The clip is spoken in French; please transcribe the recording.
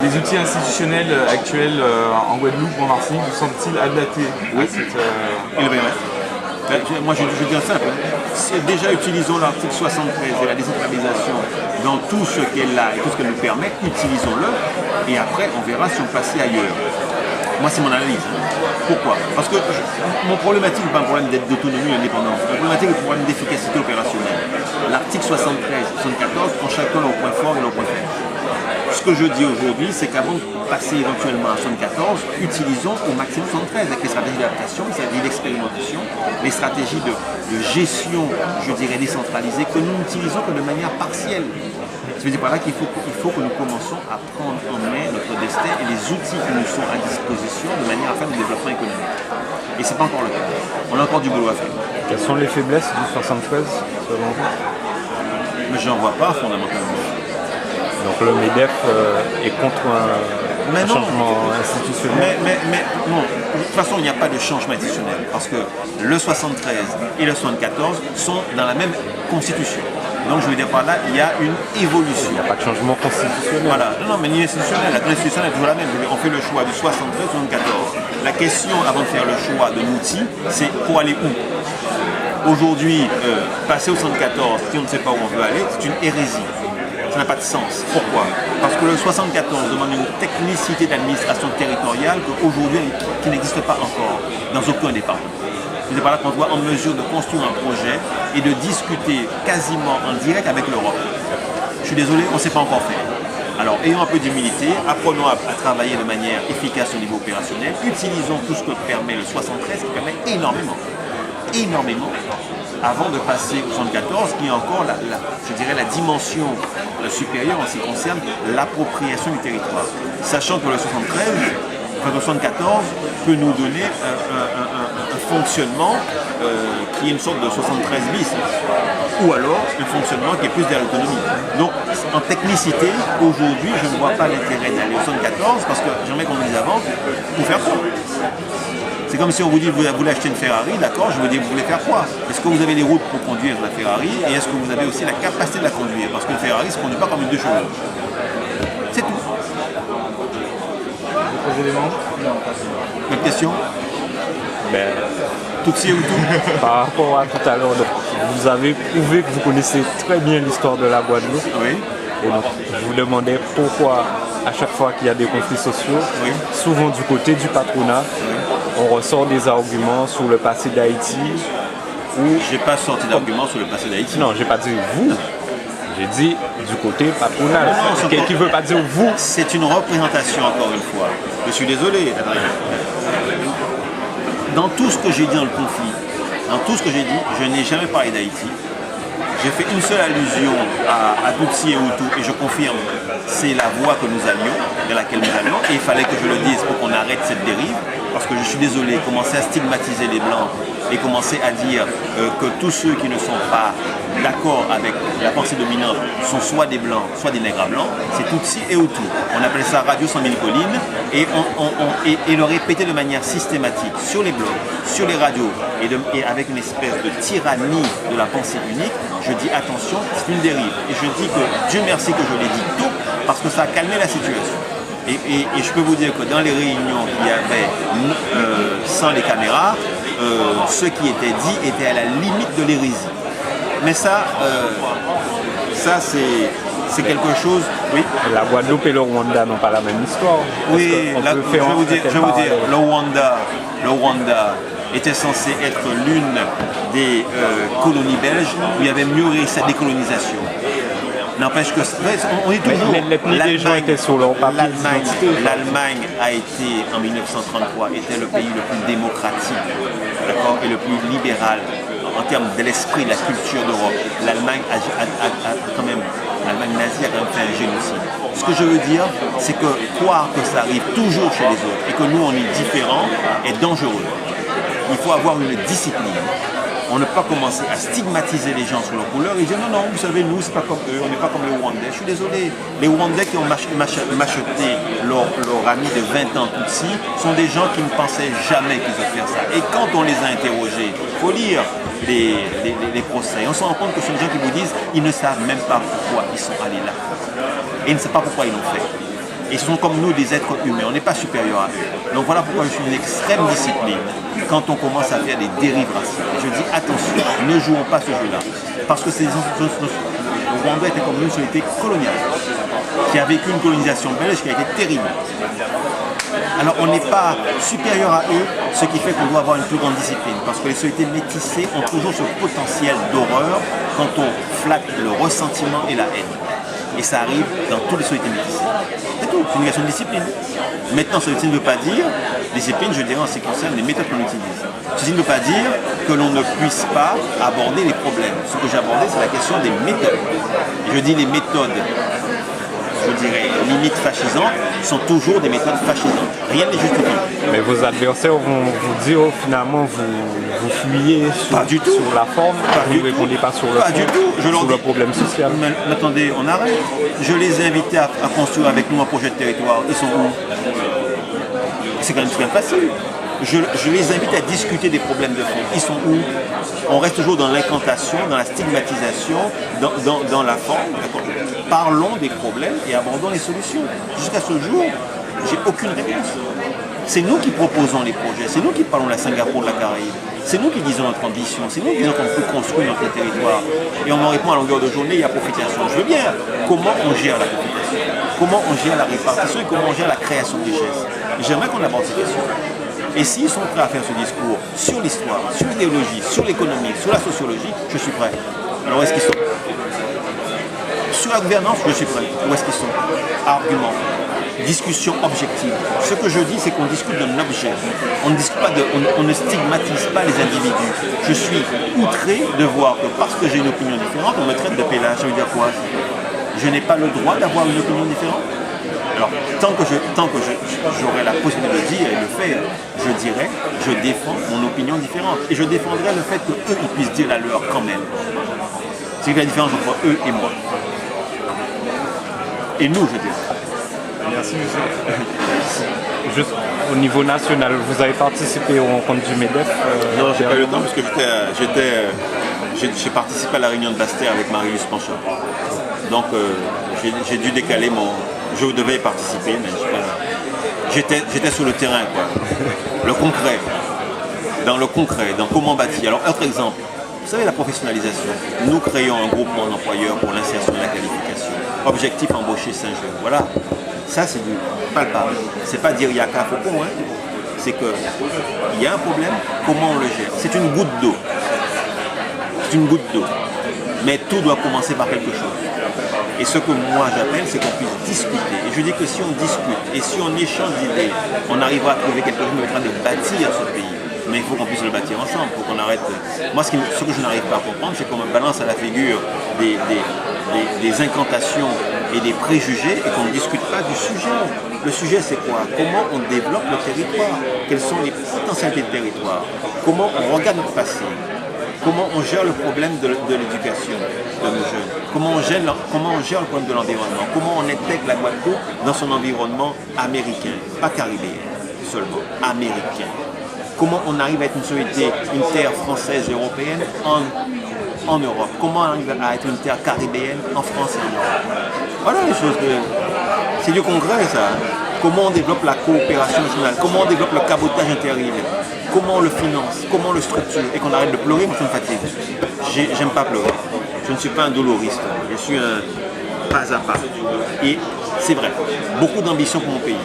les outils institutionnels actuels en Guadeloupe ou en Martinique vous semblent-ils adaptés à cette... Moi, je dis simple. Déjà, utilisons l'article 73 et la décentralisation dans tout ce qu'elle a et tout ce qu'elle nous permet. Utilisons-le et après, on verra si on passait ailleurs. Moi, c'est mon analyse. Pourquoi? Parce que mon problématique n'est pas un problème d'autonomie et d'indépendance. Mon problématique est un problème d'efficacité opérationnelle. L'article 73 et 74 ont chacun leur point fort et leur point faible. Ce que je dis aujourd'hui, c'est qu'avant de passer éventuellement à 74, utilisons au maximum 73 avec les stratégies d'adaptation, c'est-à-dire d'expérimentation, les stratégies de gestion, je dirais, décentralisée, que nous n'utilisons que de manière partielle. Je veux dire par là qu'il faut que nous commençons à prendre en main notre destin et les outils qui nous sont à disposition de manière à faire du développement économique. Et ce n'est pas encore le cas. On a encore du boulot à faire. Quelles sont les faiblesses du 73 selon vous? Mais je n'en vois pas fondamentalement. Donc le MEDEF est contre un changement institutionnel. Mais non, de toute façon il n'y a pas de changement institutionnel parce que le 73 et le 74 sont dans la même constitution. Donc je veux dire par là, il y a une évolution. Il n'y a pas de changement constitutionnel. Voilà, non mais ni institutionnel, la constitution est toujours la même. On fait le choix du 73 ou 74. La question avant de faire le choix de l'outil, c'est pour aller où? Aujourd'hui, passer au 74, si on ne sait pas où on veut aller, c'est une hérésie. Ça n'a pas de sens. Pourquoi? Parce que le 74 demande une technicité d'administration territoriale qu'aujourd'hui qui n'existe pas encore dans aucun département. C'est par là qu'on doit en mesure de construire un projet et de discuter quasiment en direct avec l'Europe. Je suis désolé, on ne sait pas encore faire. Alors, ayons un peu d'humilité, apprenons à travailler de manière efficace au niveau opérationnel, utilisons tout ce que permet le 73, qui permet énormément, avant de passer au 74, qui est encore je dirais la dimension supérieure en ce qui concerne l'appropriation du territoire. Sachant que le 73, enfin le 74, peut nous donner un fonctionnement qui est une sorte de 73 bis, ou alors un fonctionnement qui est plus vers l'autonomie. Donc en technicité, aujourd'hui, je ne vois pas l'intérêt d'aller au 74 parce que j'aimerais qu'on me dise avant, pour faire quoi? C'est comme si on vous dit vous voulez acheter une Ferrari, d'accord, je vous dis vous voulez faire quoi? Est-ce que vous avez les routes pour conduire la Ferrari et est-ce que vous avez aussi la capacité de la conduire? Parce qu'une Ferrari ne se conduit pas comme une 2 chevaux. C'est tout. D'autres éléments? Notre question? Tutsi ou tout? Par rapport à tout à l'heure, vous avez prouvé que vous connaissez très bien l'histoire de la Guadeloupe. Oui. Et donc, je vous demandais pourquoi, à chaque fois qu'il y a des conflits sociaux, souvent du côté du patronat, on ressort des arguments sur le passé d'Haïti. J'ai pas sorti d'arguments sur le passé d'Haïti. Non, j'ai pas dit vous. J'ai dit du côté patronal. Qui veut pas dire vous. C'est une représentation encore une fois. Je suis désolé, Adrien. Dans tout ce que j'ai dit dans le conflit, dans tout ce que j'ai dit, je n'ai jamais parlé d'Haïti. J'ai fait une seule allusion à Tutsi et Hutu et je confirme, c'est la voie que nous allions, vers laquelle nous allions, et il fallait que je le dise pour qu'on arrête cette dérive, parce que je suis désolé, commencer à stigmatiser les Blancs et commencer à dire que tous ceux qui ne sont pas d'accord avec la pensée dominante sont soit des Blancs, soit des nègres blancs, c'est Tutsi et Hutu. On appelle ça Radio 100 000 collines et le répéter de manière systématique sur les blogs, sur les radios et avec une espèce de tyrannie de la pensée unique. Je dis attention, c'est une dérive. Et je dis que Dieu merci que je l'ai dit tôt parce que ça a calmé la situation. Et je peux vous dire que dans les réunions qu'il y avait sans les caméras, ce qui était dit était à la limite de l'hérésie. Mais ça c'est quelque chose. Oui. La Guadeloupe et le Rwanda n'ont pas la même histoire. Oui, je vais vous dire, le Rwanda était censé être l'une des colonies belges où il y avait mieux réussi sa décolonisation. N'empêche que on est toujours. Les gens étaient sur leur papier. L'Allemagne a été en 1933 était le pays le plus démocratique, d'accord, et le plus libéral en termes de l'esprit, de la culture d'Europe. L'Allemagne a quand même, l'Allemagne nazie a quand même fait un génocide. Ce que je veux dire, c'est que croire que ça arrive toujours chez les autres et que nous on est différents est dangereux. Il faut avoir une discipline. On ne peut pas commencer à stigmatiser les gens sur leur couleur et dire non, vous savez, nous, c'est pas comme eux, on n'est pas comme les Rwandais. Je suis désolé. Les Rwandais qui ont macheté leur ami de 20 ans Tutsi sont des gens qui ne pensaient jamais qu'ils allaient faire ça. Et quand on les a interrogés, il faut lire les procès, on se rend compte que ce sont des gens qui vous disent ils ne savent même pas pourquoi ils sont allés là. Et ils ne savent pas pourquoi ils l'ont fait. Et ce sont comme nous des êtres humains, on n'est pas supérieur à eux. Donc voilà pourquoi je suis une extrême discipline quand on commence à faire des dérives raciales. Et je dis attention, ne jouons pas ce jeu-là. Parce que le Rwanda était comme une société coloniale, qui a vécu une colonisation belge qui a été terrible. Alors on n'est pas supérieur à eux, ce qui fait qu'on doit avoir une plus grande discipline. Parce que les sociétés métissées ont toujours ce potentiel d'horreur quand on flatte le ressentiment et la haine. Et ça arrive dans toutes les sociétés métissées. C'est tout, c'est une question de discipline. Maintenant, ceci ne veut pas dire, discipline, je dirais en ce qui concerne les méthodes qu'on utilise. Ceci ne veut pas dire que l'on ne puisse pas aborder les problèmes. Ce que j'ai abordé, c'est la question des méthodes. Et je dis les méthodes, je dirais, limite fascisantes, sont toujours des méthodes fascisantes. Rien n'est justifié. Mais vos adversaires vont vous dire, finalement, vous fuyez sur la forme, vous ne répondez pas sur le fond, sur le problème social. Mais attendez, on arrête. Je les ai invités à construire avec nous un projet de territoire. Ils sont où? C'est quand même très facile. Je les invite à discuter des problèmes de fond. Ils sont où? On reste toujours dans l'incantation, dans la stigmatisation, dans la forme. Parlons des problèmes et abordons les solutions. Jusqu'à ce jour, j'ai aucune réponse. C'est nous qui proposons les projets, c'est nous qui parlons de la Singapour, de la Caraïbe. C'est nous qui disons notre ambition, c'est nous qui disons qu'on peut construire notre territoire. Et on me répond à longueur de journée, il y a profitation. Je veux bien. Comment on gère la profitation? Comment on gère la répartition et comment on gère la création de richesses? J'aimerais qu'on aborde ces questions. Et s'ils sont prêts à faire ce discours sur l'histoire, sur l'idéologie, sur l'économie, sur la sociologie, je suis prêt. Alors où est-ce qu'ils sont? Sur la gouvernance, je suis prêt. Où est-ce qu'ils sont? Arguments. Discussion objective. Ce que je dis, c'est qu'on discute d'un objet. On ne discute pas on ne stigmatise pas les individus. Je suis outré de voir que parce que j'ai une opinion différente, on me traite de pélage. Ça veut dire quoi? Je n'ai pas le droit d'avoir une opinion différente? Alors, tant que j'aurai la possibilité de le dire et de le faire, je dirais, je défends mon opinion différente. Et je défendrai le fait qu'eux, ils puissent dire la leur quand même. C'est la différence entre eux et moi. Et nous, je dirais. Merci, monsieur. Juste au niveau national, vous avez participé aux rencontres du MEDEF Non, j'ai pas eu le temps parce que j'ai participé à la réunion de Basse-Terre avec Marius Panchon. Donc, j'ai dû décaler mon... Je devais y participer, mais j'étais sur le terrain, quoi. Le concret. Dans le concret, dans comment bâtir. Alors, autre exemple. Vous savez, la professionnalisation. Nous créons un groupement d'employeurs pour l'insertion et la qualification. Objectif, embaucher 5 jeunes. Voilà. Ça, c'est du palpable. C'est pas dire il y a qu'à Faucon, hein. C'est qu'il y a un problème, comment on le gère? C'est une goutte d'eau. C'est une goutte d'eau. Mais tout doit commencer par quelque chose. Et ce que moi j'appelle, c'est qu'on puisse discuter. Et je dis que si on discute et si on échange d'idées, on arrivera à trouver quelque chose qui permettra de bâtir ce pays. Mais il faut qu'on puisse le bâtir ensemble, pour qu'on arrête. Moi, ce que je n'arrive pas à comprendre, c'est qu'on me balance à la figure des incantations et des préjugés et qu'on ne discute pas du sujet. Le sujet, c'est quoi? Comment on développe le territoire? Quelles sont les potentialités de territoire? Comment on regarde notre passé? Comment on gère le problème de l'éducation de nos jeunes? Comment on gère le problème de l'environnement? Comment on intègre la Guadeloupe dans son environnement américain? Pas caribéen seulement, américain. Comment on arrive à être une société, une terre française et européenne en Europe? Comment on arrive à être une terre caribéenne en France et en Europe? Voilà les choses que... C'est du concret, ça. Comment on développe la coopération nationale? Comment on développe le cabotage intérieur? Comment on le finance? Comment on le structure? Et qu'on arrête de pleurer, moi ça me fatigue. J'aime pas pleurer. Je ne suis pas un doloriste. Je suis un pas à pas. Et c'est vrai, beaucoup d'ambition pour mon pays.